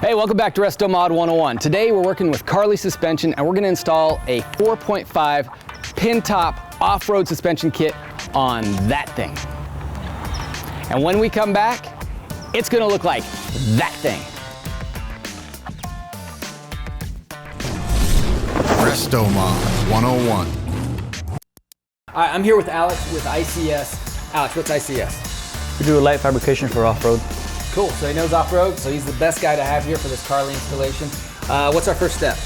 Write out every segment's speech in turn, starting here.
Hey, welcome back to Resto Mod 101. Today we're working with Carli Suspension and we're going to install a 4.5 Pintop off-road suspension kit on that thing. And when we come back, it's going to look like that thing. Resto Mod 101. All right, I'm here with Alex with ICS. Alex, what's ICS? We do a light fabrication for off-road. Cool, so he knows off-road, so he's the best guy to have here for this Carli installation. What's our first step?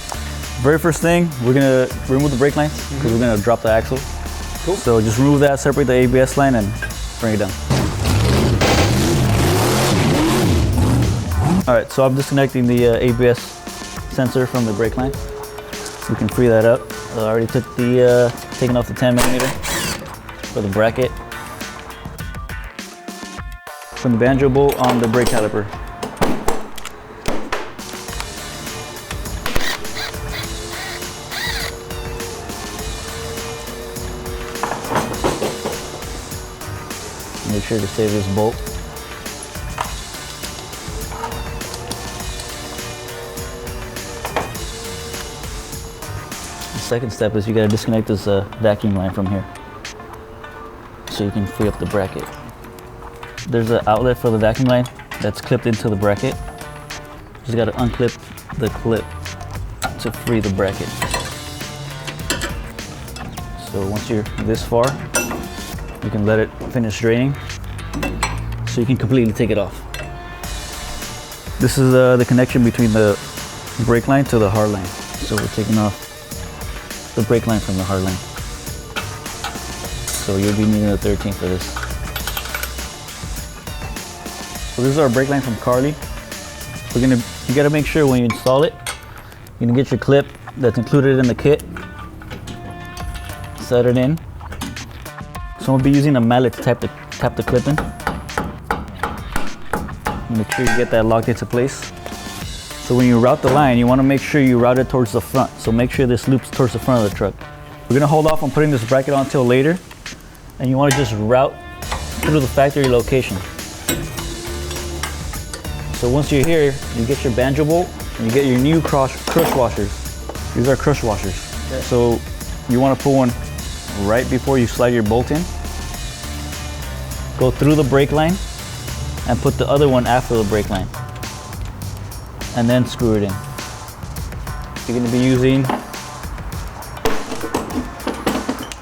Very first thing, we're gonna remove the brake lines because we're gonna drop the axle. Cool. So just remove that, separate the ABS line and bring it down. All right, so I'm disconnecting the ABS sensor from the brake line. We can free that up. I already took the, taken off the 10mm for the bracket. From the banjo bolt on the brake caliper. Make sure to save this bolt. The second step is you gotta disconnect this vacuum line from here so you can free up the bracket. There's an outlet for the vacuum line that's clipped into the bracket. Just gotta unclip the clip to free the bracket. So once you're this far, you can let it finish draining so you can completely take it off. This is the connection between the brake line to the hard line. So we're taking off the brake line from the hard line. So you'll be needing a 13 for this. So this is our brake line from Carli. You gotta make sure when you install it, you can get your clip that's included in the kit, set it in. So I'm gonna be using a mallet to tap the clip in. Make sure you get that locked into place. So when you route the line, you wanna make sure you route it towards the front. So make sure this loops towards the front of the truck. We're gonna hold off on putting this bracket on until later, and you wanna just route through the factory location. So once you're here, you get your banjo bolt and you get your new crush washers. These are crush washers. Okay. So you want to put one right before you slide your bolt in. Go through the brake line and put the other one after the brake line. And then screw it in. You're going to be using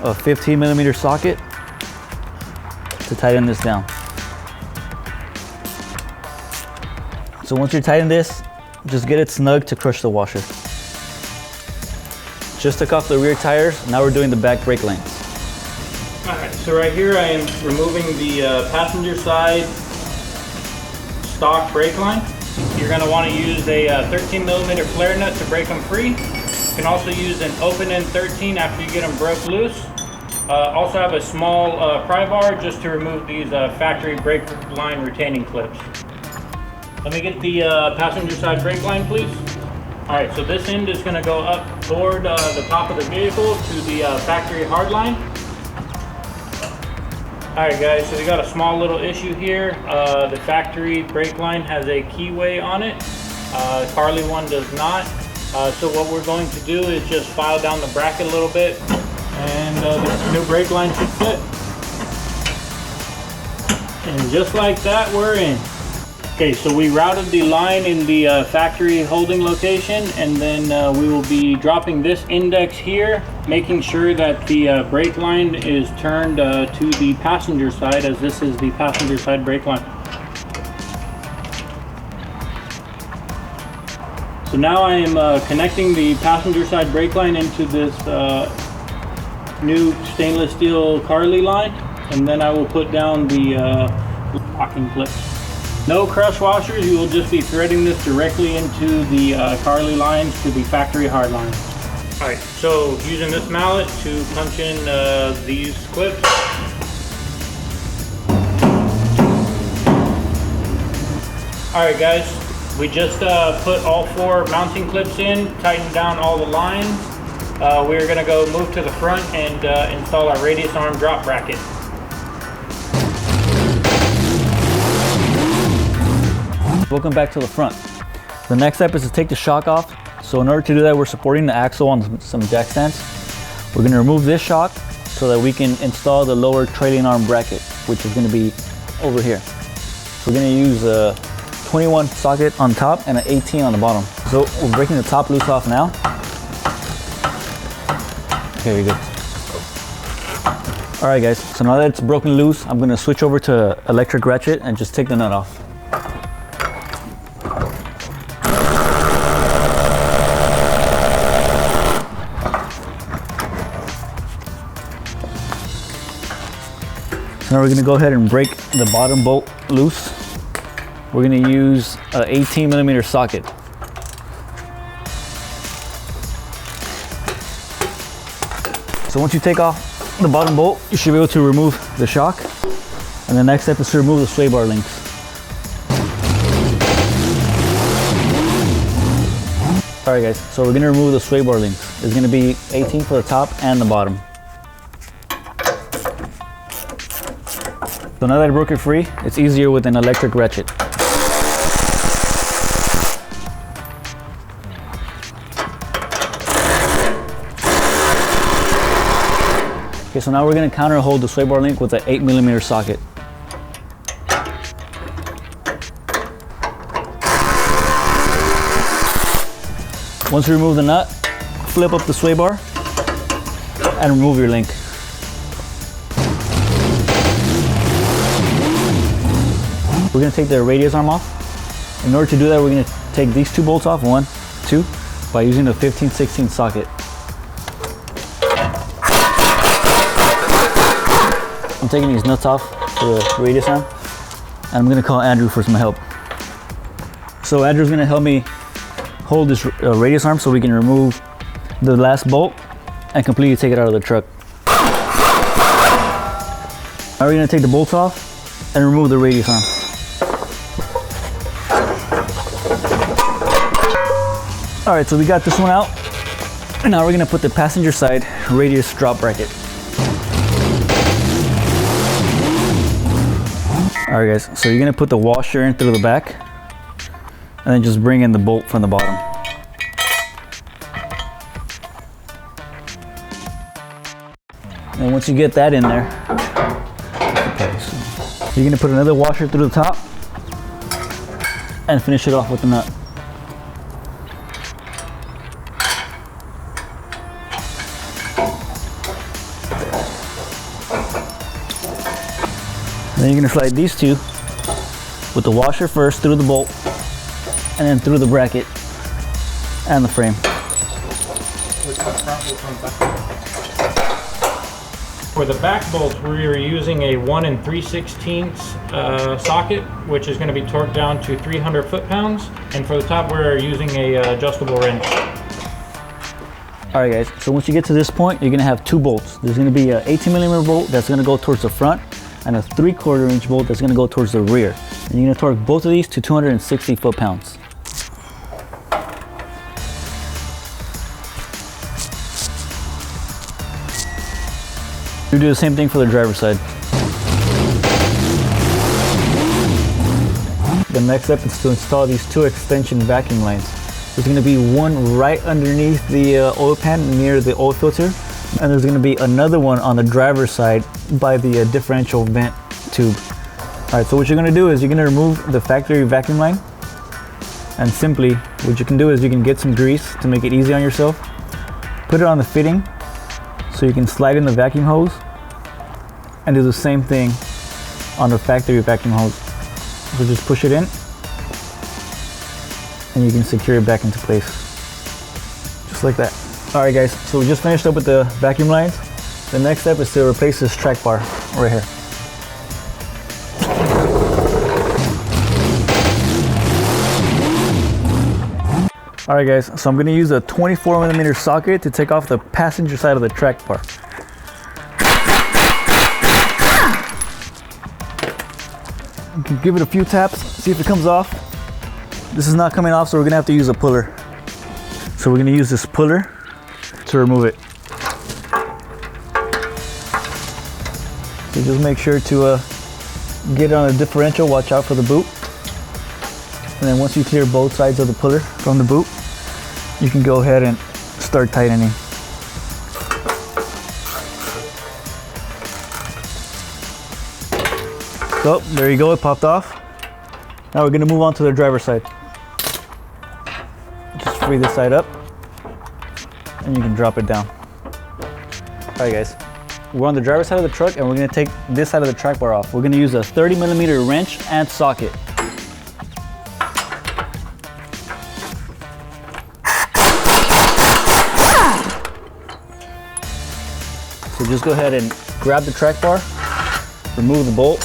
a 15mm socket to tighten this down. So once you tighten this, just get it snug to crush the washer. Just took off the rear tires, now we're doing the back brake lines. All right, so right here I am removing the passenger side stock brake line. You're gonna wanna use a 13mm flare nut to break them free. You can also use an open end 13 after you get them broke loose. Also have a small pry bar just to remove these factory brake line retaining clips. Let me get the passenger side brake line, please. All right, so this end is gonna go up toward the top of the vehicle to the factory hard line. All right, guys, so we got a small little issue here. The factory brake line has a keyway on it. Carli one does not. So what we're going to do is just file down the bracket a little bit, and this new brake line should fit. And just like that, we're in. Okay, so we routed the line in the factory holding location, and then we will be dropping this index here, making sure that the brake line is turned to the passenger side, as this is the passenger side brake line. So now I am connecting the passenger side brake line into this new stainless steel Carli line, and then I will put down the locking clips. No crush washers, you will just be threading this directly into the Carli lines to the factory hard line. All right, so using this mallet to punch in these clips. All right, guys, we just put all 4 mounting clips in, tightened down all the lines. We're gonna go move to the front and install our radius arm drop bracket. Welcome back to the front. The next step is to take the shock off. So in order to do that, we're supporting the axle on some jack stands. We're going to remove this shock so that we can install the lower trailing arm bracket, which is going to be over here. So we're going to use a 21 socket on top and an 18 on the bottom. So we're breaking the top loose off now. Okay, you're good. All right guys, so now that it's broken loose, I'm going to switch over to electric ratchet and just take the nut off. So now we're going to go ahead and break the bottom bolt loose. We're going to use an 18mm socket. So once you take off the bottom bolt, you should be able to remove the shock. And the next step is to remove the sway bar links. All right guys, so we're going to remove the sway bar links. It's going to be 18 for the top and the bottom. So now that I broke it free, it's easier with an electric ratchet. Okay, so now we're going to counter hold the sway bar link with an 8mm socket. Once you remove the nut, flip up the sway bar and remove your link. We're going to take the radius arm off. In order to do that, we're going to take these two bolts off, 1, 2, by using the 15/16 socket. I'm taking these nuts off for the radius arm, and I'm going to call Andrew for some help. So Andrew's going to help me hold this radius arm so we can remove the last bolt and completely take it out of the truck. Now we're going to take the bolts off and remove the radius arm. All right, so we got this one out. And now we're going to put the passenger side radius drop bracket. All right guys, so you're gonna put the washer in through the back and then just bring in the bolt from the bottom. And once you get that in there, you're gonna put another washer through the top and finish it off with the nut. Then you're going to slide these two with the washer first through the bolt and then through the bracket and the frame. For the back bolts, we're using a 1 3/16 socket, which is going to be torqued down to 300 foot-pounds. And for the top, we're using a adjustable wrench. All right guys, so once you get to this point, you're going to have two bolts. There's going to be an 18mm bolt that's going to go towards the front and a 3/4 inch bolt that's going to go towards the rear. And you're going to torque both of these to 260 foot-pounds. You do the same thing for the driver's side. The next step is to install these two extension vacuum lines. There's going to be one right underneath the oil pan near the oil filter, and there's going to be another one on the driver's side by the differential vent tube. All right, so what you're going to do is you're going to remove the factory vacuum line, and simply what you can do is you can get some grease to make it easy on yourself, put it on the fitting so you can slide in the vacuum hose and do the same thing on the factory vacuum hose. So just push it in and you can secure it back into place, just like that. All right guys, so we just finished up with the vacuum lines. The next step is to replace this track bar right here. All right guys, so I'm gonna use a 24mm socket to take off the passenger side of the track bar. You can give it a few taps, see if it comes off. This is not coming off, so we're gonna have to use a puller. So we're gonna use this puller to remove it. So just make sure to get it on a differential, watch out for the boot. And then once you clear both sides of the puller from the boot, you can go ahead and start tightening. So there you go, it popped off. Now we're gonna move on to the driver's side. Just free this side up and you can drop it down. All right guys, we're on the driver's side of the truck and we're gonna take this side of the track bar off. We're gonna use a 30mm wrench and socket. So just go ahead and grab the track bar, remove the bolt.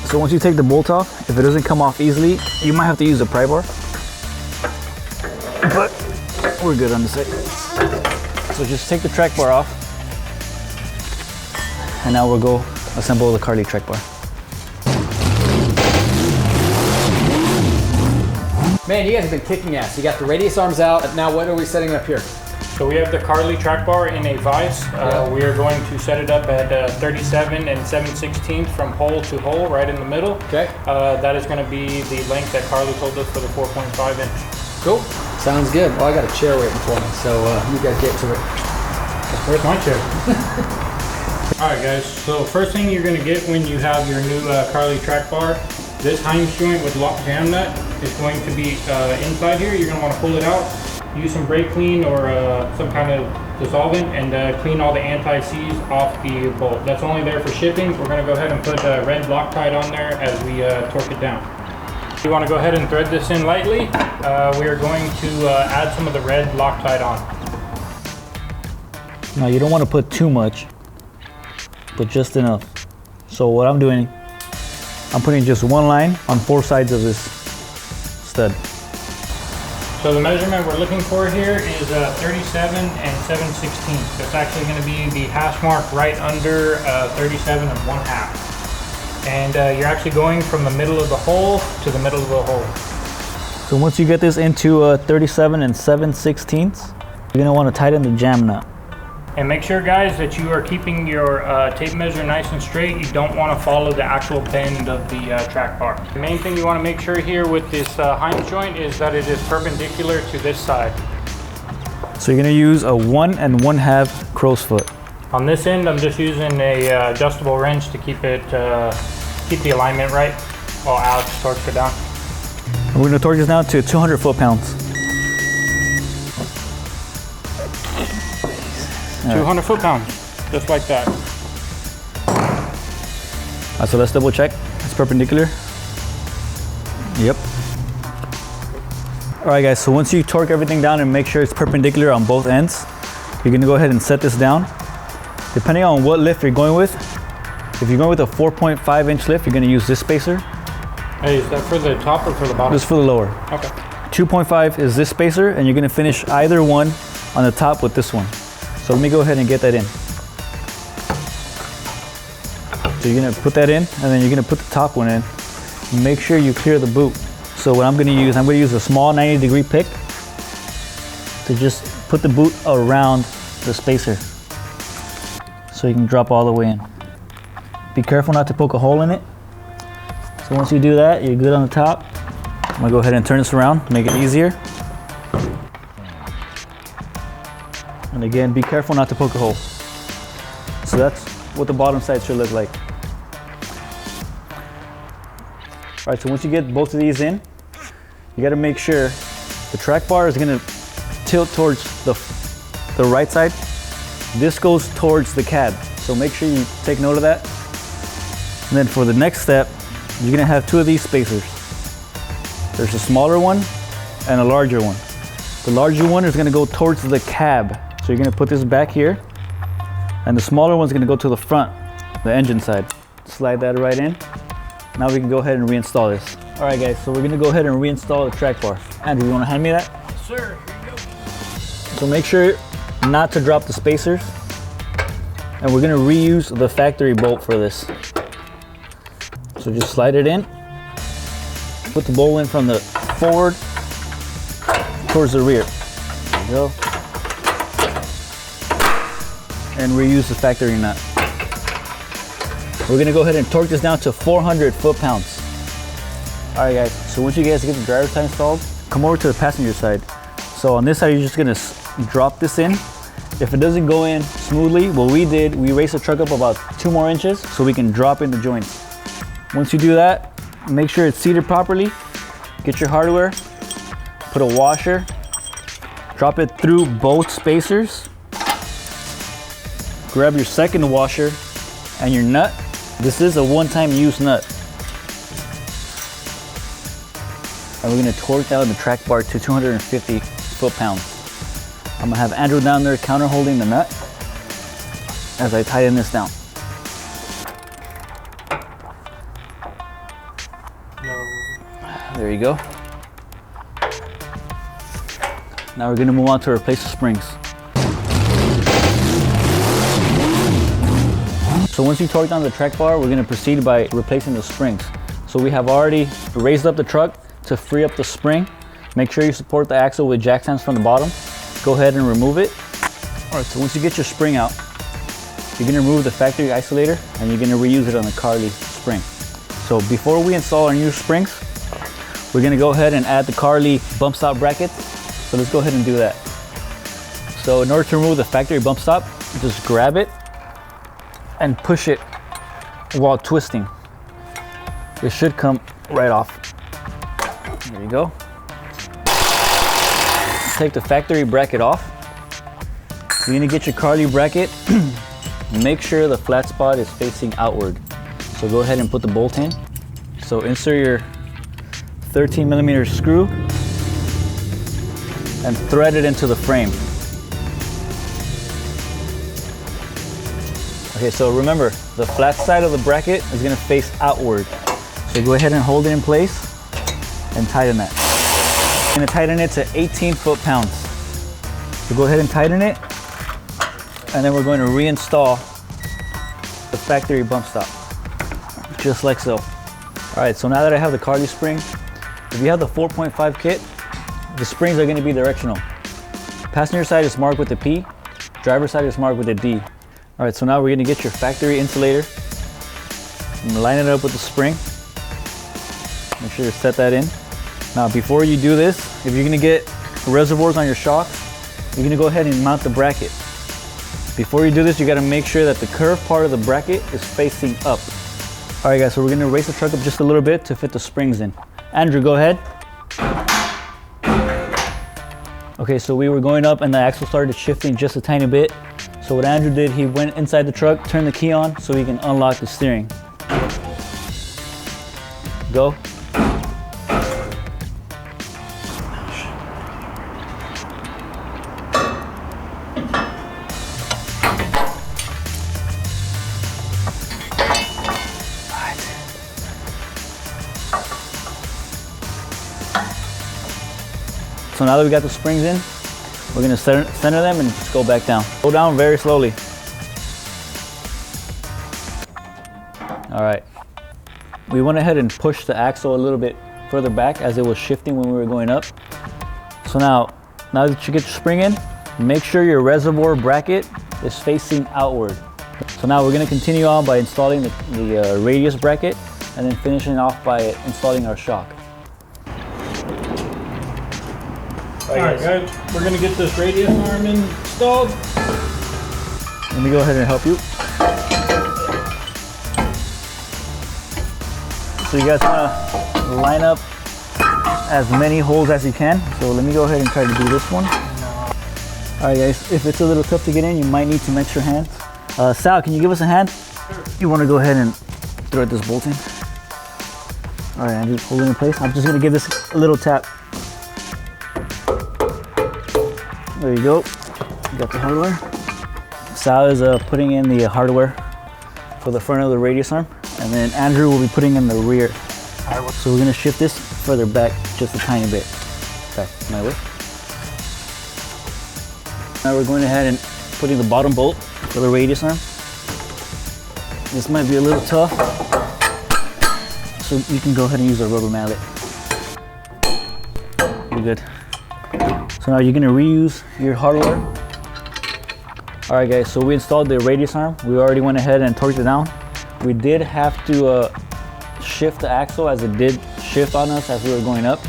So once you take the bolt off, if it doesn't come off easily, you might have to use a pry bar. But we're good on this side. So just take the track bar off. And now we'll go assemble the Carli track bar. Man, you guys have been kicking ass. You got the radius arms out. Now what are we setting up here? So we have the Carli track bar in a vise. We are going to set it up at 37 and 7/16 from hole to hole, right in the middle. Okay. That is going to be the length that Carli told us for the 4.5 inch. Cool. Sounds good. Well, I got a chair waiting for me, so you guys get to it. Where's my chair? All right, guys. So first thing you're going to get when you have your new Carli track bar, this Heim joint with lock jam nut is going to be inside here. You're going to want to pull it out. Use some brake clean or some kind of dissolvent and clean all the anti-seize off the bolt. That's only there for shipping. We're going to go ahead and put red Loctite on there as we torque it down. You want to go ahead and thread this in lightly. We are going to add some of the red Loctite on. Now you don't want to put too much, but just enough. So what I'm doing, I'm putting just one line on 4 sides of this stud. So the measurement we're looking for here is 37 and 7/16. That's actually going to be the hash mark right under 37 and 1/2. And you're actually going from the middle of the hole to the middle of the hole. So once you get this into 37 and 7/16, you're going to want to tighten the jam nut. And make sure, guys, that you are keeping your tape measure nice and straight. You don't want to follow the actual bend of the track bar. The main thing you want to make sure here with this Heim joint is that it is perpendicular to this side. So you're going to use a 1 1/2 crow's foot. On this end, I'm just using a adjustable wrench to keep it keep the alignment right while Alex torques it down. And we're going to torque this down to 200 foot-pounds. 200 foot-pounds, just like that. So let's double check. It's perpendicular. Yep. All right, guys, so once you torque everything down and make sure it's perpendicular on both ends, you're gonna go ahead and set this down. Depending on what lift you're going with, if you're going with a 4.5 inch lift, you're gonna use this spacer. Hey, is that for the top or for the bottom? This is for the lower. Okay. 2.5 is this spacer, and you're gonna finish either one on the top with this one. So let me go ahead and get that in. So you're gonna put that in, and then you're gonna put the top one in. Make sure you clear the boot. So what I'm gonna use a small 90-degree pick to just put the boot around the spacer. So you can drop all the way in. Be careful not to poke a hole in it. So once you do that, you're good on the top. I'm gonna go ahead and turn this around, make it easier. And again, be careful not to poke a hole. So that's what the bottom side should look like. All right, so once you get both of these in, you gotta make sure the track bar is gonna tilt towards the right side. This goes towards the cab. So make sure you take note of that. And then for the next step, you're gonna have 2 of these spacers. There's a smaller one and a larger one. The larger one is gonna go towards the cab. So you're gonna put this back here, and the smaller one's gonna go to the front, the engine side. Slide that right in. Now we can go ahead and reinstall this. All right, guys, so we're gonna go ahead and reinstall the track bar. Andrew, you wanna hand me that? Yes, sir, here you go. So make sure not to drop the spacers. And we're gonna reuse the factory bolt for this. So just slide it in. Put the bolt in from the forward towards the rear. There you go. And reuse the factory nut. We're gonna go ahead and torque this down to 400 foot-pounds. All right guys, so once you guys get the driver's side installed, come over to the passenger side. So on this side, you're just gonna drop this in. If it doesn't go in smoothly, what we did, we raised the truck up about 2 more inches so we can drop in the joints. Once you do that, make sure it's seated properly. Get your hardware, put a washer, drop it through both spacers. Grab your second washer and your nut. This is a one-time use nut. And we're gonna torque down the track bar to 250 foot-pounds. I'm gonna have Andrew down there counter holding the nut as I tighten this down. There you go. Now we're gonna move on to replace the springs. So once you torque down the track bar, we're gonna proceed by replacing the springs. So we have already raised up the truck to free up the spring. Make sure you support the axle with jack stands from the bottom. Go ahead and remove it. All right, so once you get your spring out, you're gonna remove the factory isolator and you're gonna reuse it on the Carli spring. So before we install our new springs, we're gonna go ahead and add the Carli bump stop brackets. So let's go ahead and do that. So in order to remove the factory bump stop, just grab it and push it while twisting. It should come right off. There you go. Take the factory bracket off. You're gonna get your Carli bracket. Make sure the flat spot is facing outward. So go ahead and put the bolt in. So insert your 13mm screw and thread it into the frame. Okay, so remember, the flat side of the bracket is gonna face outward. So go ahead and hold it in place and tighten that. I'm gonna tighten it to 18 foot-pounds. So go ahead and tighten it, and then we're going to reinstall the factory bump stop, just like so. All right, so now that I have the Carli spring, if you have the 4.5 kit, the springs are gonna be directional. Passenger side is marked with a P, driver side is marked with a D. All right, so now we're gonna get your factory insulator, and line it up with the spring. Make sure to set that in. Now, before you do this, if you're gonna get reservoirs on your shocks, you're gonna go ahead and mount the bracket. Before you do this, you gotta make sure that the curved part of the bracket is facing up. All right, guys, so we're gonna raise the truck up just a little bit to fit the springs in. Andrew, go ahead. Okay, so we were going up and the axle started shifting just a tiny bit. So what Andrew did, he went inside the truck, turned the key on so he can unlock the steering. Go. So now that we got the springs in, we're gonna center them and just go back down. Go down very slowly. All right. We went ahead and pushed the axle a little bit further back as it was shifting when we were going up. So now that you get your spring in, make sure your reservoir bracket is facing outward. So now we're gonna continue on by installing the radius bracket and then finishing off by installing our shock. All right, guys, we're gonna get this radius arm installed. Let me go ahead and help you. So you guys wanna line up as many holes as you can. So let me go ahead and try to do this one. All right, guys, if it's a little tough to get in, you might need some extra hands. Sal, can you give us a hand? Sure. You wanna go ahead and thread this bolt in. All right, Andrew, hold it in place. I'm just gonna give this a little tap. There you go. You got the hardware. Sal is putting in the hardware for the front of the radius arm, and then Andrew will be putting in the rear. So we're gonna shift this further back just a tiny bit. Back my way. Now we're going ahead and putting the bottom bolt for the radius arm. This might be a little tough, so you can go ahead and use a rubber mallet. You're good. So now you're gonna reuse your hardware. All right, guys, so we installed the radius arm. We already went ahead and torqued it down. We did have to shift the axle as it did shift on us as we were going up.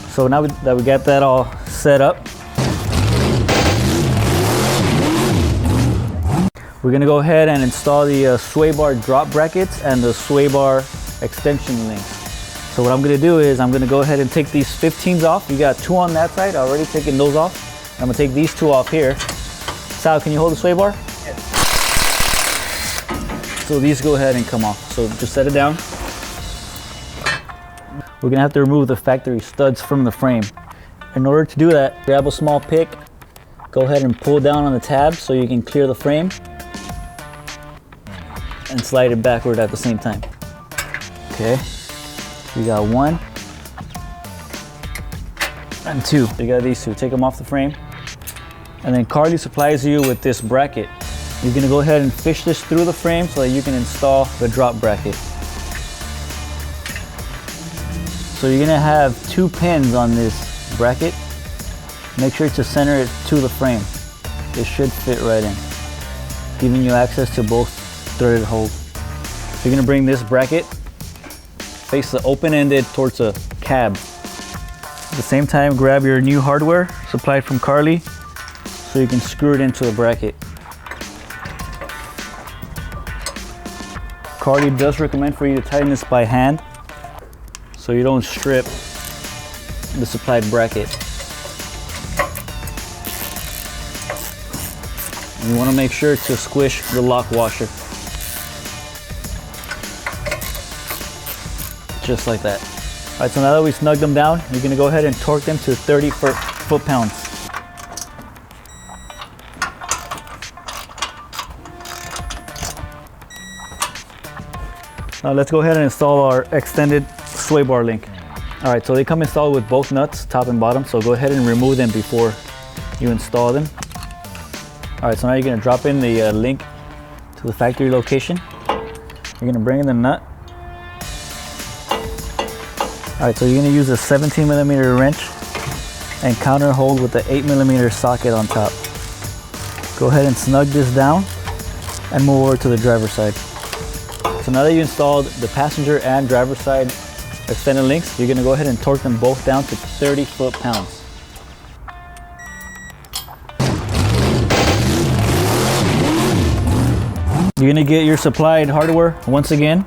So now that we got that all set up, we're gonna go ahead and install the sway bar drop brackets and the sway bar extension links. So what I'm gonna do is I'm gonna go ahead and take these 15s off. You got 2 on that side, already taking those off. I'm gonna take these 2 off here. Sal, can you hold the sway bar? Yes. So these go ahead and come off. So just set it down. We're gonna have to remove the factory studs from the frame. In order to do that, grab a small pick, go ahead and pull down on the tab so you can clear the frame and slide it backward at the same time. Okay, we got 1 and 2. You got these 2, take them off the frame. And then Carli supplies you with this bracket. You're gonna go ahead and fish this through the frame so that you can install the drop bracket. So you're gonna have 2 pins on this bracket. Make sure to center it to the frame. It should fit right in, giving you access to both threaded holes. So you're gonna bring this bracket, face the open-ended towards the cab. At the same time, grab your new hardware supplied from Carli so you can screw it into the bracket. Carli does recommend for you to tighten this by hand so you don't strip the supplied bracket. You want to make sure to squish the lock washer. Just like that. All right, so now that we snugged them down, you're gonna go ahead and torque them to 30 foot-pounds. Now let's go ahead and install our extended sway bar link. All right, so they come installed with both nuts, top and bottom, so go ahead and remove them before you install them. All right, so now you're gonna drop in the link to the factory location. You're gonna bring in the nut. All right, so you're gonna use a 17mm wrench and counter hold with the 8mm socket on top. Go ahead and snug this down and move over to the driver's side. So now that you installed the passenger and driver's side extended links, you're gonna go ahead and torque them both down to 30 foot-pounds. You're gonna get your supplied hardware once again.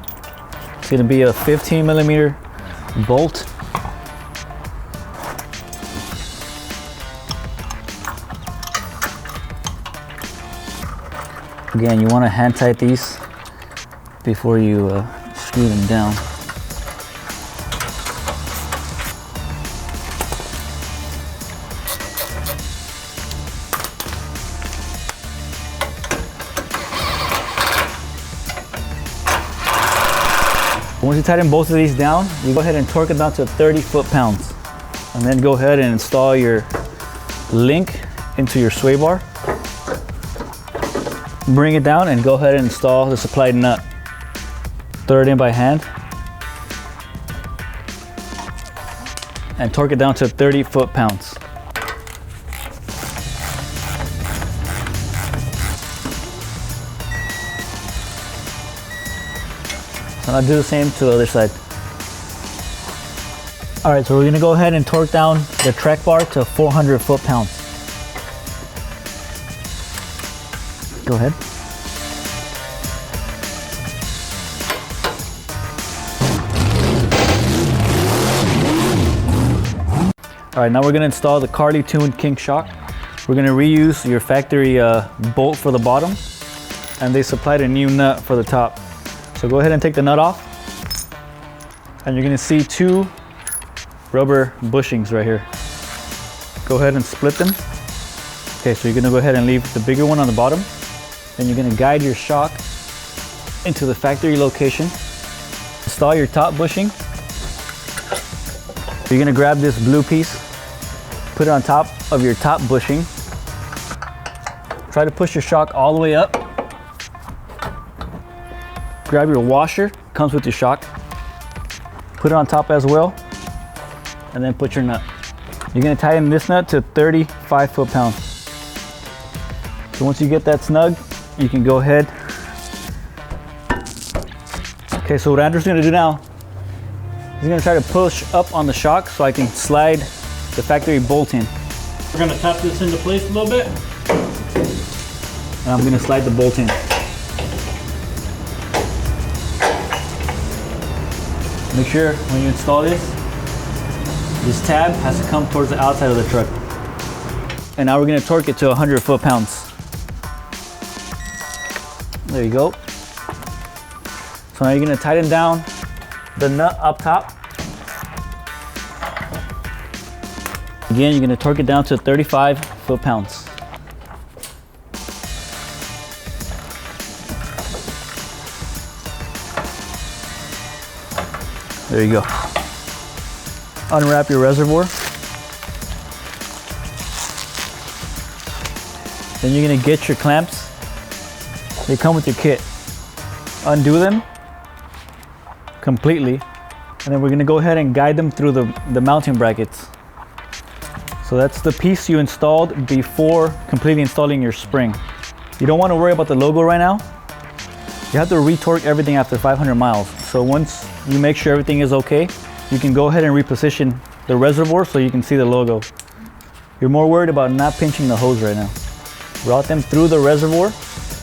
It's gonna be a 15mm bolt. Again, you wanna hand tight these before you screw them down. Once you tighten both of these down, you go ahead and torque it down to 30 foot-pounds. And then go ahead and install your link into your sway bar. Bring it down and go ahead and install the supplied nut. Throw it in by hand. And torque it down to 30 foot-pounds. And I'll do the same to the other side. All right, so we're gonna go ahead and torque down the track bar to 400 foot-pounds. Go ahead. All right, now we're gonna install the Carli tuned kink shock. We're gonna reuse your factory bolt for the bottom, and they supplied a new nut for the top. So go ahead and take the nut off, and you're gonna see 2 rubber bushings right here. Go ahead and split them. Okay, so you're gonna go ahead and leave the bigger one on the bottom. Then you're gonna guide your shock into the factory location. Install your top bushing. You're gonna grab this blue piece, put it on top of your top bushing. Try to push your shock all the way up. Grab your washer, comes with your shock. Put it on top as well, and then put your nut. You're gonna tighten this nut to 35 foot-pounds. So once you get that snug, you can go ahead. Okay, so what Andrew's gonna do now He's gonna try to push up on the shock so I can slide the factory bolt in. We're gonna tap this into place a little bit. And I'm gonna slide the bolt in. Make sure when you install this tab has to come towards the outside of the truck. And now we're gonna torque it to 100 foot-pounds. There you go. So now you're gonna tighten down the nut up top. Again, you're gonna torque it down to 35 foot-pounds. There you go. Unwrap your reservoir. Then you're gonna get your clamps. They come with your kit. Undo them completely. And then we're gonna go ahead and guide them through the mounting brackets. So that's the piece you installed before completely installing your spring. You don't wanna worry about the logo right now. You have to retorque everything after 500 miles. So once you make sure everything is okay, you can go ahead and reposition the reservoir so you can see the logo. You're more worried about not pinching the hose right now. Route them through the reservoir,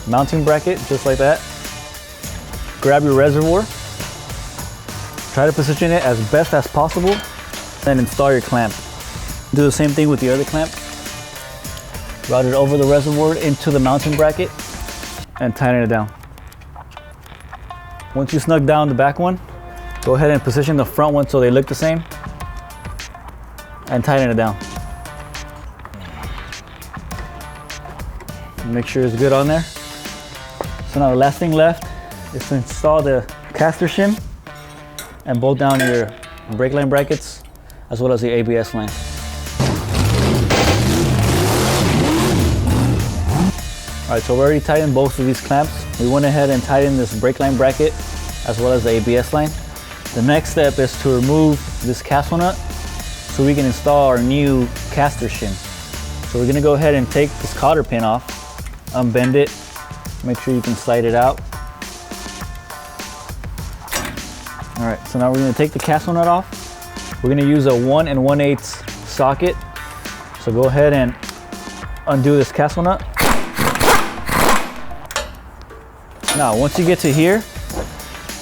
mounting bracket, just like that. Grab your reservoir. Try to position it as best as possible, then install your clamp. Do the same thing with the other clamp. Route it over the reservoir into the mounting bracket and tighten it down. Once you snug down the back one, go ahead and position the front one so they look the same and tighten it down. Make sure it's good on there. So now the last thing left is to install the caster shim and bolt down your brake line brackets as well as the ABS line. All right, so we already tightened both of these clamps. We went ahead and tightened this brake line bracket as well as the ABS line. The next step is to remove this castle nut so we can install our new caster shim. So we're gonna go ahead and take this cotter pin off, unbend it, make sure you can slide it out. All right, so now we're gonna take the castle nut off. We're gonna use a 1 1/8 socket. So go ahead and undo this castle nut. Now, once you get to here,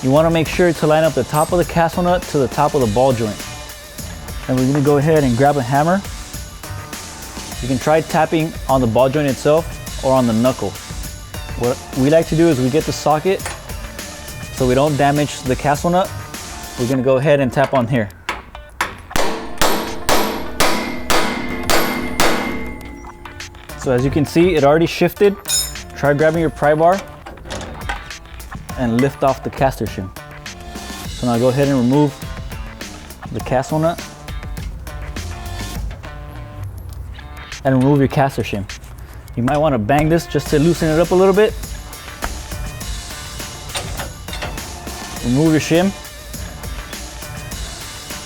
you wanna make sure to line up the top of the castle nut to the top of the ball joint. And we're gonna go ahead and grab a hammer. You can try tapping on the ball joint itself or on the knuckle. What we like to do is we get the socket so we don't damage the castle nut. We're gonna go ahead and tap on here. So as you can see, it already shifted. Try grabbing your pry bar and lift off the caster shim. So now go ahead and remove the castle nut and remove your caster shim. You might want to bang this just to loosen it up a little bit. Remove your shim.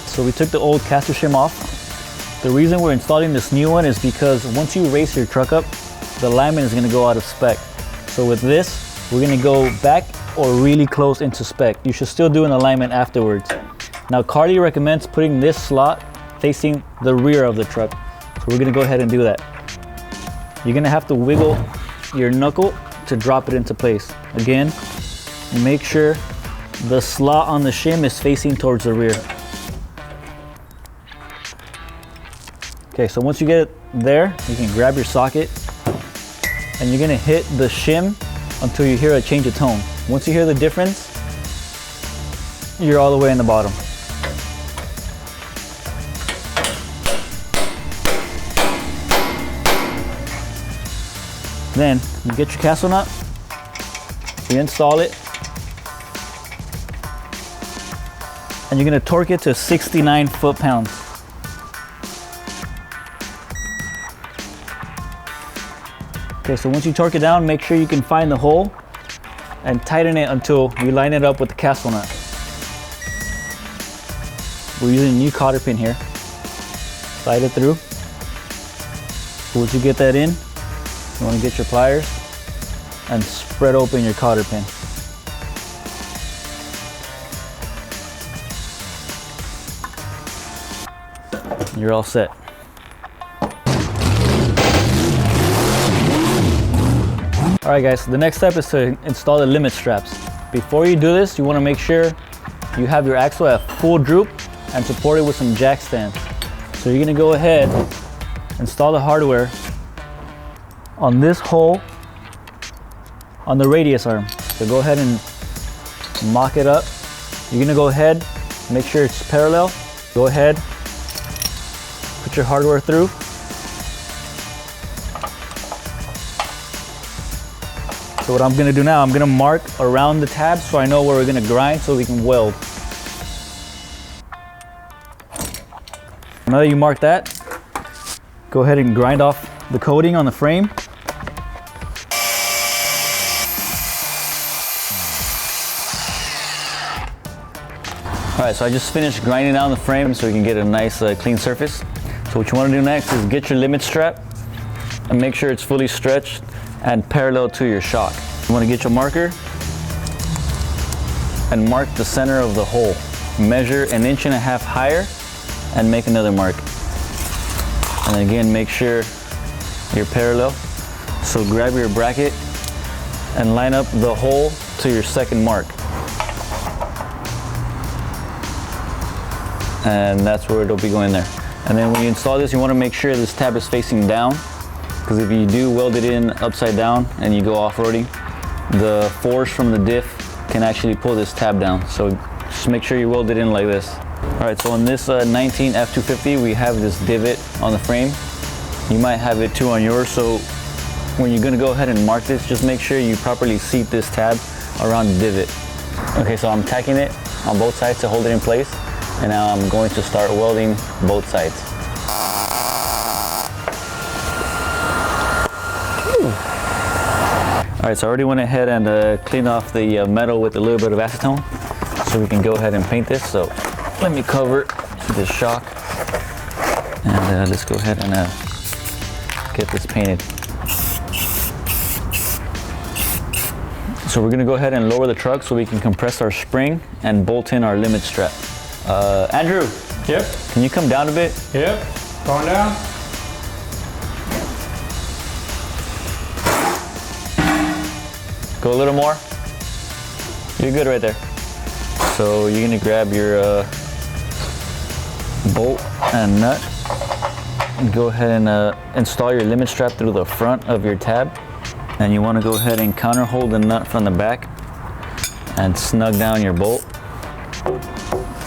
So we took the old caster shim off. The reason we're installing this new one is because once you race your truck up, the alignment is going to go out of spec. So with this, we're going to go back or really close into spec. You should still do an alignment afterwards. Now Carli recommends putting this slot facing the rear of the truck. So we're gonna go ahead and do that. You're gonna have to wiggle your knuckle to drop it into place. Again, make sure the slot on the shim is facing towards the rear. Okay, so once you get it there, you can grab your socket and you're gonna hit the shim until you hear a change of tone. Once you hear the difference, you're all the way in the bottom. Then you get your castle nut, you install it, and you're gonna torque it to 69 foot-pounds. Okay, so once you torque it down, make sure you can find the hole and tighten it until you line it up with the castle nut. We're using a new cotter pin here. Slide it through. So once you get that in, you want to get your pliers and spread open your cotter pin. you're all set. All right guys, so the next step is to install the limit straps. Before you do this, you want to make sure you have your axle at full droop and support it with some jack stands. So you're going to go ahead, install the hardware on this hole on the radius arm. So go ahead and mock it up. You're going to go ahead, make sure it's parallel. Go ahead, put your hardware through. So what I'm gonna do now, I'm gonna mark around the tab so I know where we're gonna grind so we can weld. Now that you mark that, go ahead and grind off the coating on the frame. All right, so I just finished grinding down the frame so we can get a nice clean surface. So what you wanna do next is get your limit strap and make sure it's fully stretched and parallel to your shock. You want to get your marker and mark the center of the hole. Measure 1.5 inches higher and make another mark. And again, make sure you're parallel. So grab your bracket and line up the hole to your second mark. And that's where it'll be going there. And then when you install this, you want to make sure this tab is facing down, because if you do weld it in upside down and you go off-roading, the force from the diff can actually pull this tab down. So just make sure you weld it in like this. All right, so on this 19 F250, we have this divot on the frame. You might have it too on yours, so when you're gonna go ahead and mark this, just make sure you properly seat this tab around the divot. Okay, so I'm tacking it on both sides to hold it in place, and now I'm going to start welding both sides. All right, so I already went ahead and cleaned off the metal with a little bit of acetone so we can go ahead and paint this. So let me cover this shock and let's go ahead and get this painted. So we're gonna go ahead and lower the truck so we can compress our spring and bolt in our limit strap. Andrew. Yep. Can you come down a bit? Yep. Going down. Go a little more. You're good right there. So you're gonna grab your bolt and nut and go ahead and install your limit strap through the front of your tab. And you wanna go ahead and counter hold the nut from the back and snug down your bolt.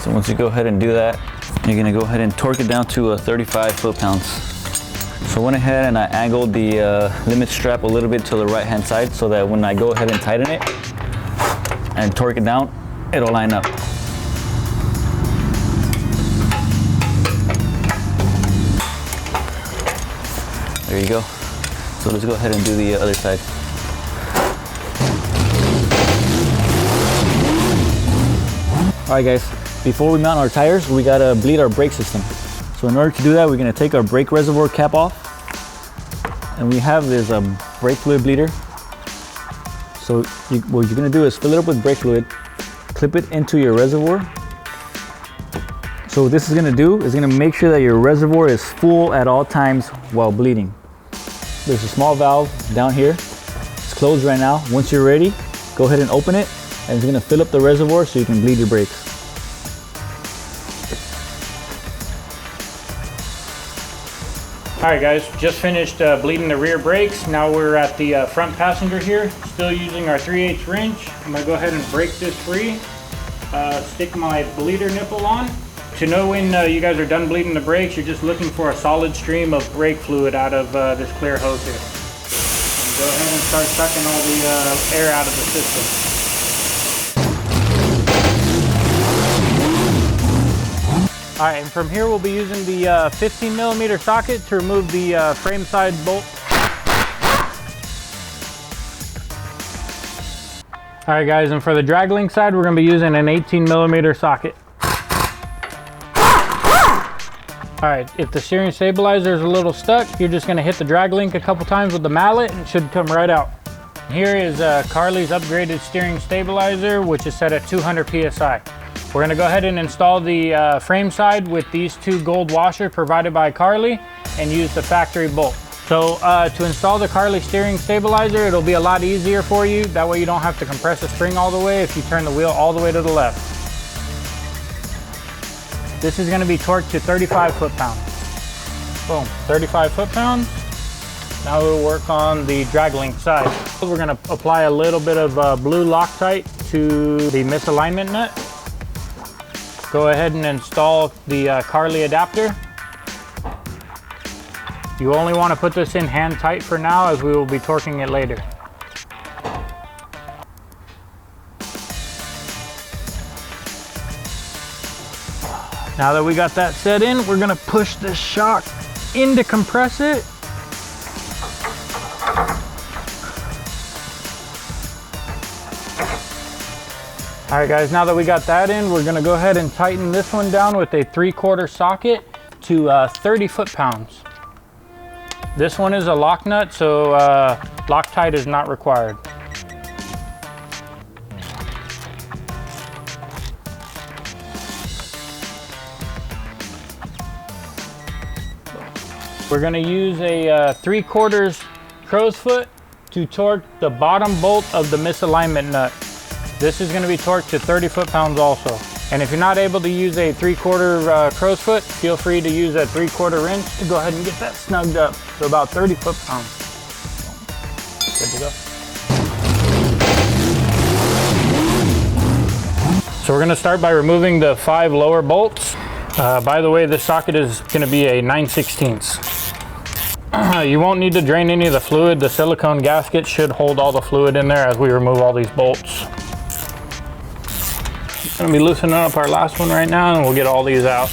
So once you go ahead and do that, you're gonna go ahead and torque it down to 35 foot-pounds. So I went ahead and I angled the limit strap a little bit to the right-hand side so that when I go ahead and tighten it and torque it down, it'll line up. There you go. So let's go ahead and do the other side. All right guys, before we mount our tires, we gotta bleed our brake system. So in order to do that, we're gonna take our brake reservoir cap off, and we have this brake fluid bleeder. So what you're gonna do is fill it up with brake fluid, clip it into your reservoir. So what this is gonna do is gonna make sure that your reservoir is full at all times while bleeding. There's a small valve down here. It's closed right now. Once you're ready, go ahead and open it, and it's gonna fill up the reservoir so you can bleed your brakes. All right guys, just finished bleeding the rear brakes. Now we're at the front passenger here, still using our 3/8 wrench. I'm gonna go ahead and break this free, stick my bleeder nipple on. To know when you guys are done bleeding the brakes, you're just looking for a solid stream of brake fluid out of this clear hose here. And go ahead and start sucking all the air out of the system. All right, and from here we'll be using the 15mm socket to remove the frame side bolt. All right guys, and for the drag link side, we're gonna be using an 18mm socket. All right, if the steering stabilizer is a little stuck, you're just gonna hit the drag link a couple times with the mallet and it should come right out. Here is Carli's upgraded steering stabilizer, which is set at 200 PSI. We're gonna go ahead and install the frame side with these two gold washers provided by Carli and use the factory bolt. So to install the Carli steering stabilizer, it'll be a lot easier for you. That way you don't have to compress the spring all the way if you turn the wheel all the way to the left. This is gonna be torqued to 35 foot-pounds. Boom, 35 foot-pounds. Now we'll work on the drag link side. We're gonna apply a little bit of blue Loctite to the misalignment nut. Go ahead and install the Carli adapter. You only want to put this in hand tight for now, as we will be torquing it later. Now that we got that set in, we're gonna push this shock in to compress it. All right guys, now that we got that in, we're gonna go ahead and tighten this one down with a 3/4 socket to 30 foot-pounds. This one is a lock nut, so Loctite is not required. We're gonna use a 3/4 crow's foot to torque the bottom bolt of the misalignment nut. This is gonna be torqued to 30 foot-pounds also. And if you're not able to use a 3/4 crow's foot, feel free to use a 3/4 wrench to go ahead and get that snugged up to about 30 foot-pounds. Good to go. So we're gonna start by removing the 5 lower bolts. By the way, this socket is gonna be a 9/16. You won't need to drain any of the fluid. The silicone gasket should hold all the fluid in there as we remove all these bolts. Gonna be loosening up our last one right now, and we'll get all these out.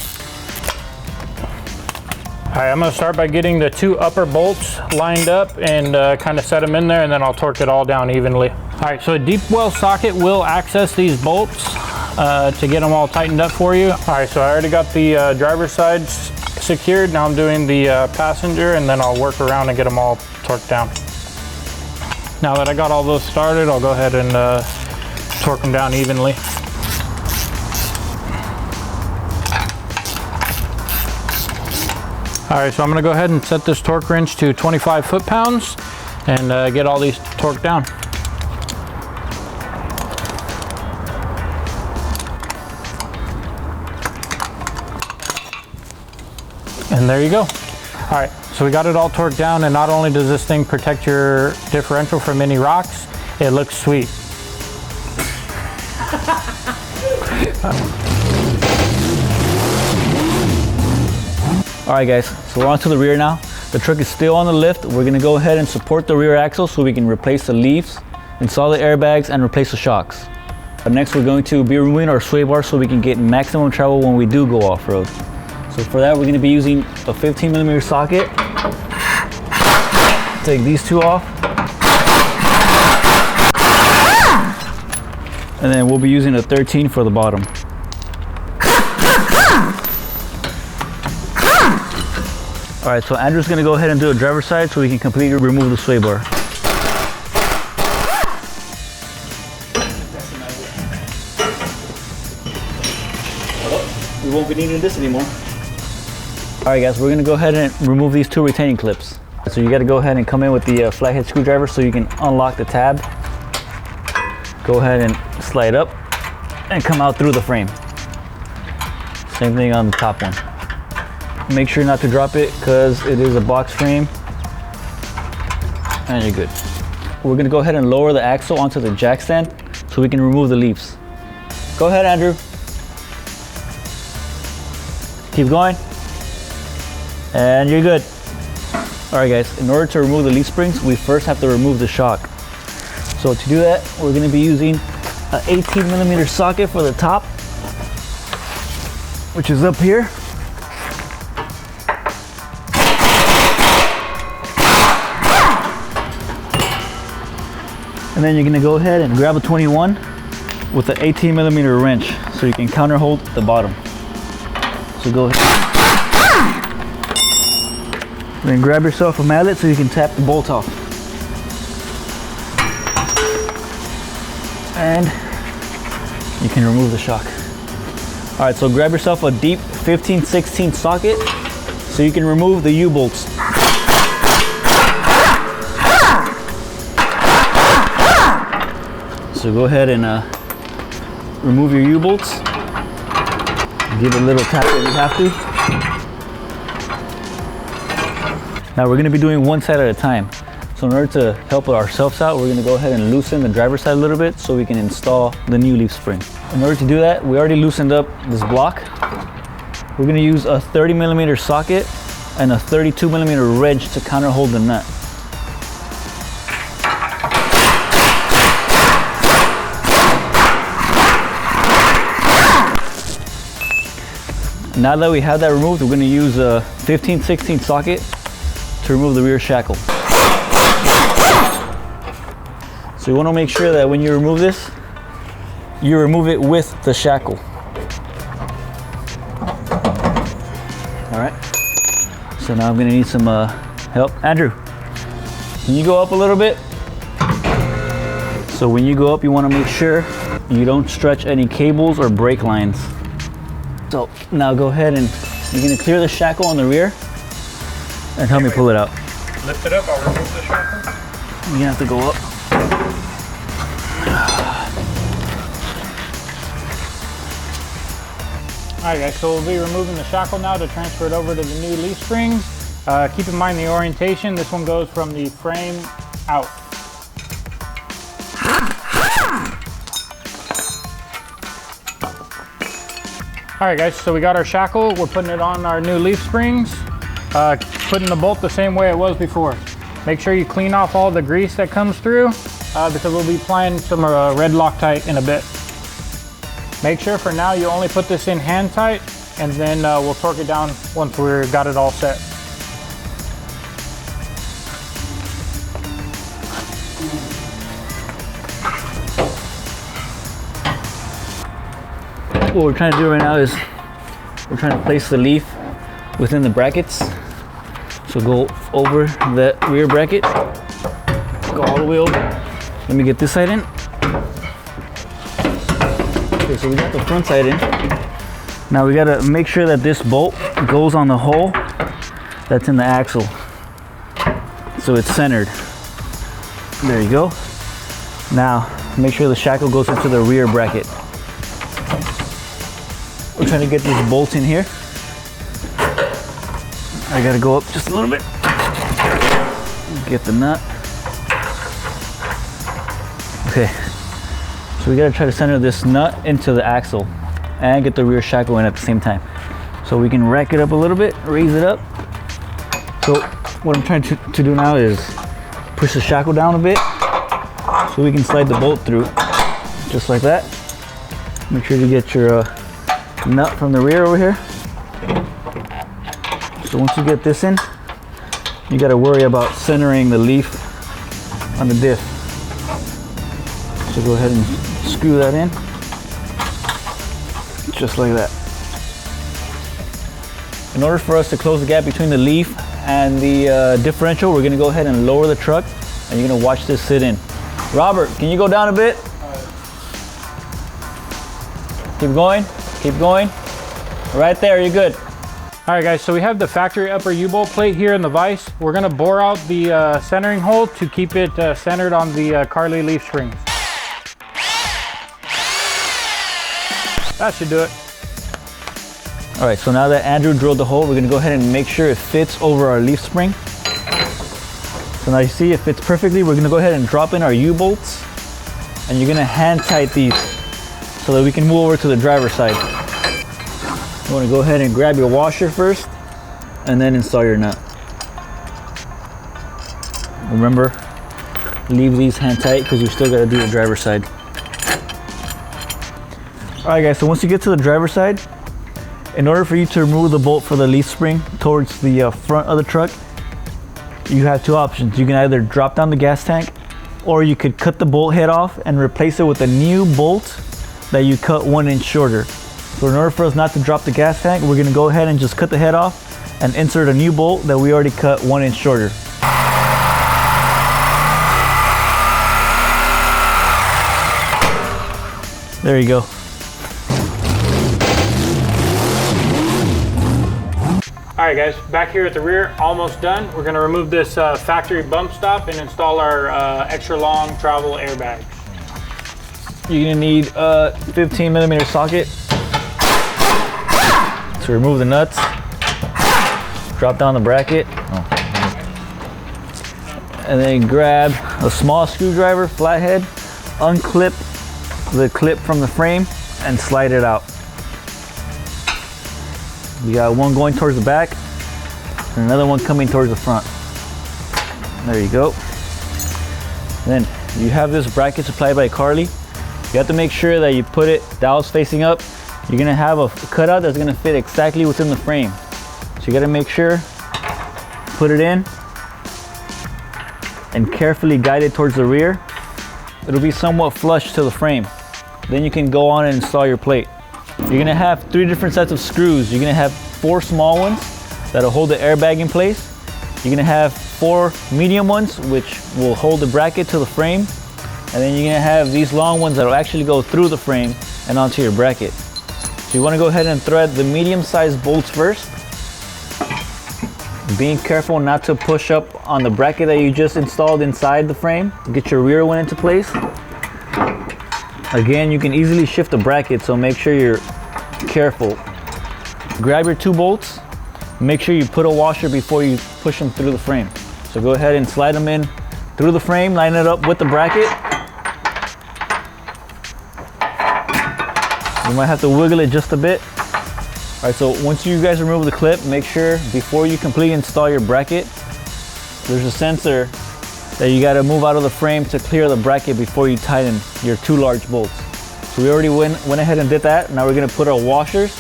All right, I'm gonna start by getting the 2 upper bolts lined up and kind of set them in there, and then I'll torque it all down evenly. All right, so a deep well socket will access these bolts to get them all tightened up for you. All right, so I already got the driver's side secured. Now I'm doing the passenger, and then I'll work around and get them all torqued down. Now that I got all those started, I'll go ahead and torque them down evenly. All right, so I'm gonna go ahead and set this torque wrench to 25 foot-pounds and get all these torqued down. And there you go. All right, so we got it all torqued down, and not only does this thing protect your differential from any rocks, it looks sweet. All right guys, so we're on to the rear now. The truck is still on the lift. We're gonna go ahead and support the rear axle so we can replace the leaves, install the airbags, and replace the shocks. Next, we're going to be removing our sway bar so we can get maximum travel when we do go off-road. So for that, we're gonna be using a 15mm socket. Take these 2 off. And then we'll be using a 13 for the bottom. All right, so Andrew's gonna go ahead and do a driver's side so we can completely remove the sway bar. We won't be needing this anymore. All right guys, we're gonna go ahead and remove these 2 retaining clips. So you gotta go ahead and come in with the flathead screwdriver so you can unlock the tab. Go ahead and slide up and come out through the frame. Same thing on the top one. Make sure not to drop it because it is a box frame, and you're good. We're gonna go ahead and lower the axle onto the jack stand so we can remove the leaves. Go ahead, Andrew. Keep going. And you're good. All right guys, in order to remove the leaf springs, we first have to remove the shock. So to do that, we're gonna be using an 18mm socket for the top, which is up here. And then you're gonna go ahead and grab a 21 with an 18mm wrench so you can counter hold the bottom. So go ahead. And then grab yourself a mallet so you can tap the bolt off. And you can remove the shock. All right, so grab yourself a deep 15/16 socket so you can remove the U-bolts. So go ahead and remove your U-bolts. Give it a little tap if you have to. Now we're gonna be doing one side at a time. So in order to help ourselves out, we're gonna go ahead and loosen the driver's side a little bit so we can install the new leaf spring. In order to do that, we already loosened up this block. We're gonna use a 30mm socket and a 32mm wrench to counter hold the nut. Now that we have that removed, we're gonna use a 15/16 socket to remove the rear shackle. So you wanna make sure that when you remove this, you remove it with the shackle. All right. So now I'm gonna need some help. Andrew, can you go up a little bit? So when you go up, you wanna make sure you don't stretch any cables or brake lines. So now go ahead and you're gonna clear the shackle on the rear and help me pull it out. Lift it up, I'll remove the shackle. You're gonna have to go up. All right guys, so we'll be removing the shackle now to transfer it over to the new leaf springs. Keep in mind the orientation. This one goes from the frame out. All right guys, so we got our shackle. We're putting it on our new leaf springs. Putting the bolt the same way it was before. Make sure you clean off all the grease that comes through because we'll be applying some red Loctite in a bit. Make sure for now you only put this in hand tight and then we'll torque it down once we've got it all set. What we're trying to do right now is we're trying to place the leaf within the brackets. So go over the rear bracket, go all the way over. Let me get this side in. Okay, so we got the front side in. Now we gotta make sure that this bolt goes on the hole that's in the axle. So it's centered. There you go. Now make sure the shackle goes into the rear bracket. We're trying to get these bolts in here. I gotta go up just a little bit. Get the nut. Okay. So we gotta try to center this nut into the axle and get the rear shackle in at the same time. So we can rack it up a little bit, raise it up. So what I'm trying to do now is push the shackle down a bit so we can slide the bolt through, just like that. Make sure to get your nut from the rear over here. So once you get this in, you got to worry about centering the leaf on the diff. So go ahead and screw that in, just like that. In order for us to close the gap between the leaf and the differential, we're going to go ahead and lower the truck, and you're going to watch this sit in. Robert, can you go down a bit? Keep going. Keep going. Right there, you're good. All right guys, so we have the factory upper U-bolt plate here in the vise. We're gonna bore out the centering hole to keep it centered on the Carli leaf springs. That should do it. All right, so now that Andrew drilled the hole, we're gonna go ahead and make sure it fits over our leaf spring. So now you see it fits perfectly. We're gonna go ahead and drop in our U-bolts, and you're gonna hand tight these so that we can move over to the driver's side. You wanna go ahead and grab your washer first and then install your nut. Remember, leave these hand tight because we still gotta do the driver's side. All right guys, so once you get to the driver's side, in order for you to remove the bolt for the leaf spring towards the front of the truck, you have two options. You can either drop down the gas tank, or you could cut the bolt head off and replace it with a new bolt that you cut 1 inch shorter. So in order for us not to drop the gas tank, we're gonna go ahead and just cut the head off and insert a new bolt that we already cut 1 inch shorter. There you go. All right guys, back here at the rear, almost done. We're gonna remove this factory bump stop and install our extra long travel airbags. You're gonna need a 15mm socket to remove the nuts. Drop down the bracket. And then grab a small screwdriver, flathead, unclip the clip from the frame and slide it out. You got one going towards the back and another one coming towards the front. There you go. Then you have this bracket supplied by Carli. You have to make sure that you put it dowels facing up. You're gonna have a cutout that's gonna fit exactly within the frame. So you gotta make sure, put it in and carefully guide it towards the rear. It'll be somewhat flush to the frame. Then you can go on and install your plate. You're gonna have 3 different sets of screws. You're gonna have 4 small ones that'll hold the airbag in place. You're gonna have 4 medium ones which will hold the bracket to the frame. And then you're gonna have these long ones that'll actually go through the frame and onto your bracket. So you wanna go ahead and thread the medium-sized bolts first. Being careful not to push up on the bracket that you just installed inside the frame. Get your rear one into place. Again, you can easily shift the bracket, so make sure you're careful. Grab your 2 bolts. Make sure you put a washer before you push them through the frame. So go ahead and slide them in through the frame, line it up with the bracket. You might have to wiggle it just a bit. All right, so once you guys remove the clip, make sure before you completely install your bracket, there's a sensor that you gotta move out of the frame to clear the bracket before you tighten your 2 large bolts. So we already went ahead and did that. Now we're gonna put our washers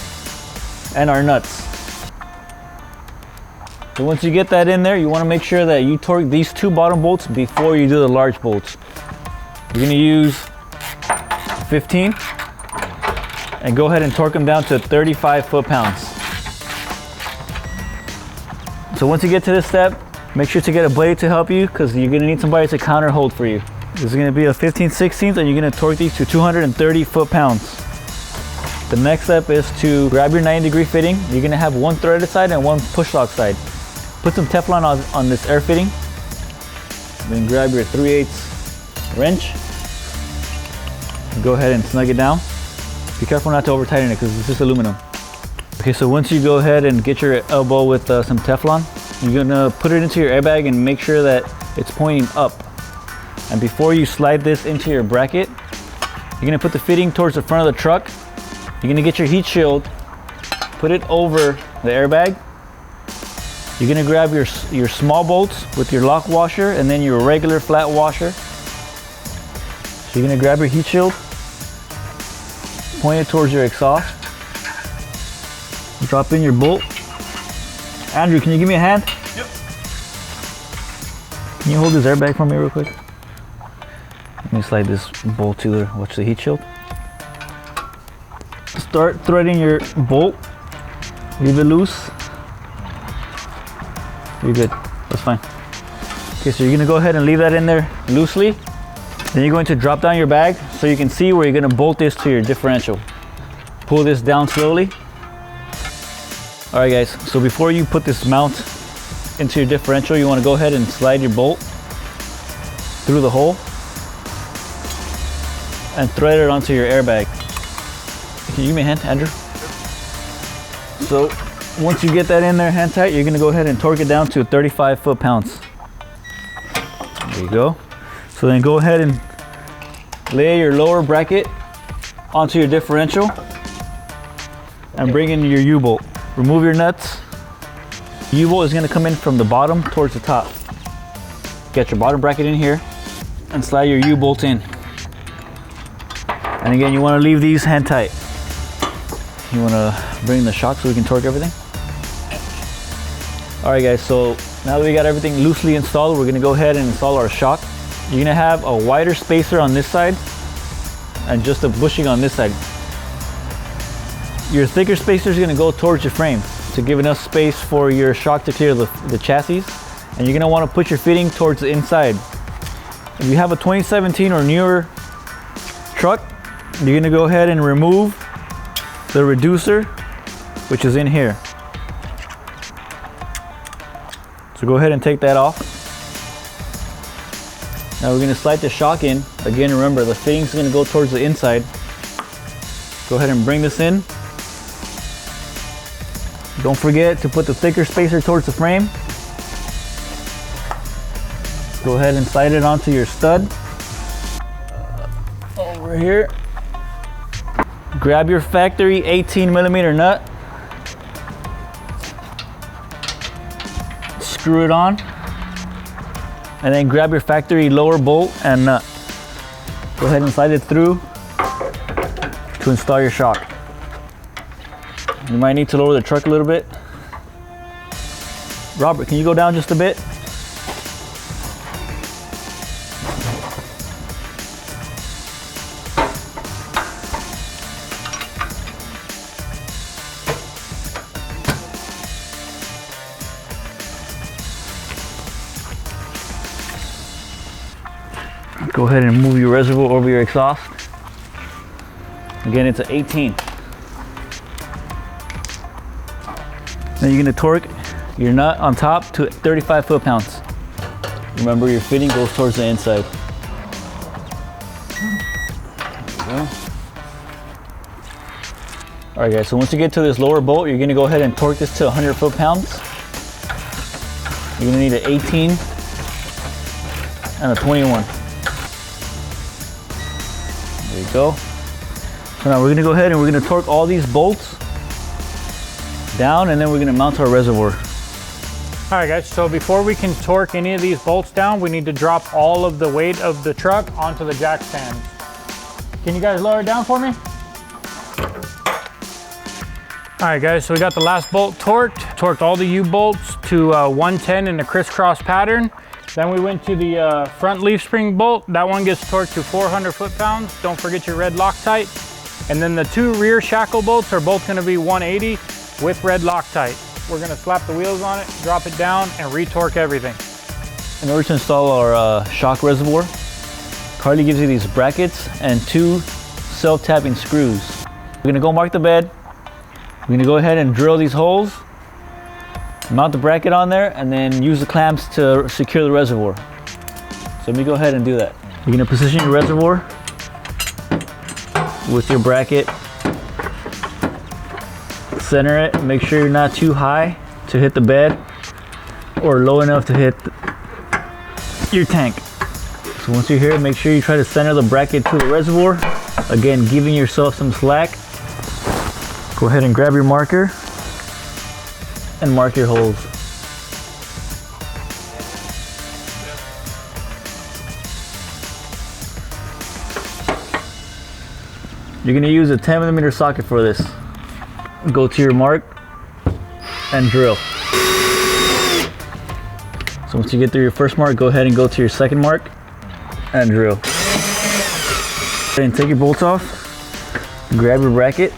and our nuts. So once you get that in there, you wanna make sure that you torque these 2 bottom bolts before you do the large bolts. You're gonna use 15 and go ahead and torque them down to 35 foot-pounds. So once you get to this step, make sure to get a blade to help you because you're gonna need somebody to counter hold for you. This is gonna be a 15/16 and you're gonna torque these to 230 foot-pounds. The next step is to grab your 90-degree fitting. You're gonna have 1 threaded side and 1 push lock side. Put some Teflon on this air fitting. Then grab your 3/8 wrench. Go ahead and snug it down. Be careful not to over tighten it because it's just aluminum. Okay, so once you go ahead and get your elbow with some Teflon, you're gonna put it into your airbag and make sure that it's pointing up. And before you slide this into your bracket, you're gonna put the fitting towards the front of the truck. You're gonna get your heat shield, put it over the airbag. You're gonna grab your small bolts with your lock washer and then your regular flat washer. So you're gonna grab your heat shield, point it towards your exhaust, drop in your bolt. Andrew, can you give me a hand? Yep. Can you hold this airbag for me real quick? Let me slide this bolt to watch the heat shield. Start threading your bolt. Leave it loose. You're good. That's fine. Okay, so you're gonna go ahead and leave that in there loosely. Then you're going to drop down your bag so you can see where you're gonna bolt this to your differential. Pull this down slowly. All right guys, so before you put this mount into your differential, you wanna go ahead and slide your bolt through the hole and thread it onto your airbag. Can you give me a hand, Andrew? So once you get that in there hand tight, you're gonna go ahead and torque it down to 35 foot-pounds. There you go. So then go ahead and lay your lower bracket onto your differential and bring in your U-bolt. Remove your nuts. U-bolt is gonna come in from the bottom towards the top. Get your bottom bracket in here and slide your U-bolt in. And again, you wanna leave these hand tight. You wanna bring the shock so we can torque everything. All right guys, so now that we got everything loosely installed, we're gonna go ahead and install our shock. You're gonna have a wider spacer on this side and just a bushing on this side. Your thicker spacer is gonna go towards your frame to give enough space for your shock to clear the chassis. And you're gonna wanna put your fitting towards the inside. If you have a 2017 or newer truck, you're gonna go ahead and remove the reducer, which is in here. So go ahead and take that off. Now we're gonna slide the shock in. Again, remember the fitting's gonna go towards the inside. Go ahead and bring this in. Don't forget to put the thicker spacer towards the frame. Go ahead and slide it onto your stud. Over here. Grab your factory 18mm nut. Screw it on. And then grab your factory lower bolt and nut. Go ahead and slide it through to install your shock. You might need to lower the truck a little bit. Robert, can you go down just a bit? Go ahead and move your reservoir over your exhaust. Again, it's an 18. Then you're gonna torque your nut on top to 35 foot-pounds. Remember, your fitting goes towards the inside. There we go. All right, guys, so once you get to this lower bolt, you're gonna go ahead and torque this to 100 foot-pounds. You're gonna need an 18 and a 21. There you go. So now we're gonna go ahead and we're gonna torque all these bolts down, and then we're gonna mount our reservoir. All right, guys, so before we can torque any of these bolts down, we need to drop all of the weight of the truck onto the jack stands. Can you guys lower it down for me? All right, guys, so we got the last bolt torqued all the U-bolts to 110 in a crisscross pattern. Then we went to the front leaf spring bolt. That one gets torqued to 400 foot-pounds. Don't forget your red Loctite. And then the two rear shackle bolts are both gonna be 180 with red Loctite. We're gonna slap the wheels on it, drop it down, and re-torque everything. In order to install our shock reservoir, Carli gives you these brackets and two self-tapping screws. We're gonna go mark the bed. We're gonna go ahead and drill these holes, mount the bracket on there, and then use the clamps to secure the reservoir. So let me go ahead and do that. You're gonna position your reservoir with your bracket. Center it, make sure you're not too high to hit the bed or low enough to hit your tank. So once you're here, make sure you try to center the bracket to the reservoir. Again, giving yourself some slack. Go ahead and grab your marker and mark your holes. You're gonna use a 10mm socket for this. Go to your mark and drill. So once you get through your first mark, go ahead and go to your second mark and drill. And take your bolts off, grab your bracket.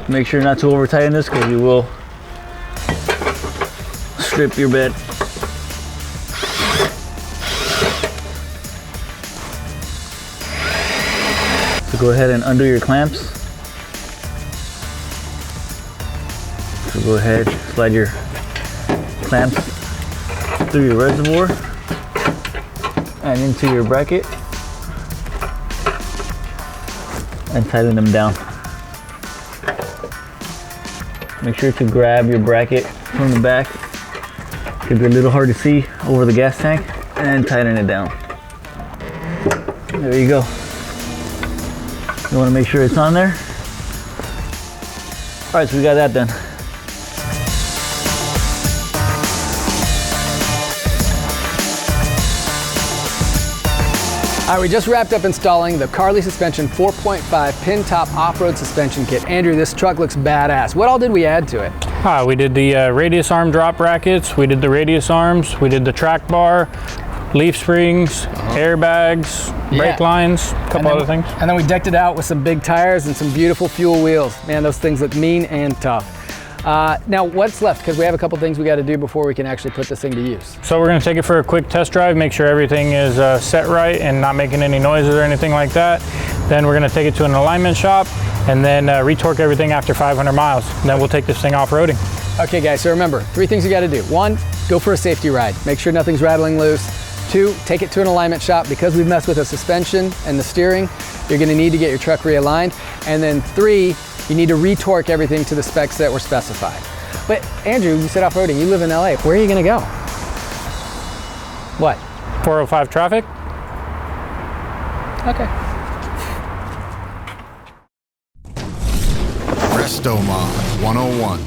Make sure not to over tighten this because you will strip your bed. So go ahead and undo your clamps. So go ahead, slide your clamps through your reservoir and into your bracket and tighten them down. Make sure to grab your bracket from the back. It could be a little hard to see over the gas tank, and tighten it down. There you go. You want to make sure it's on there. All right, so we got that done. All right, we just wrapped up installing the Carli Suspension 4.5 Pintop off-road suspension kit. Andrew, this truck looks badass. What all did we add to it? We did the radius arm drop brackets, we did the radius arms, we did the track bar, leaf springs, airbags, brake lines, a couple other things. And then we decked it out with some big tires and some beautiful fuel wheels. Man, those things look mean and tough. Now what's left? Because we have a couple things we got to do before we can actually put this thing to use. So we're going to take it for a quick test drive, make sure everything is set right and not making any noises or anything like that. Then we're going to take it to an alignment shop and then retorque everything after 500 miles. And then we'll take this thing off-roading. Okay guys, so remember, 3 things you got to do. 1, go for a safety ride. Make sure nothing's rattling loose. 2, take it to an alignment shop. Because we've messed with the suspension and the steering, you're going to need to get your truck realigned. And then 3, you need to retorque everything to the specs that were specified. But Andrew, you said off-roading, you live in LA. Where are you going to go? What? 405 traffic. Okay. Resto Mod 101.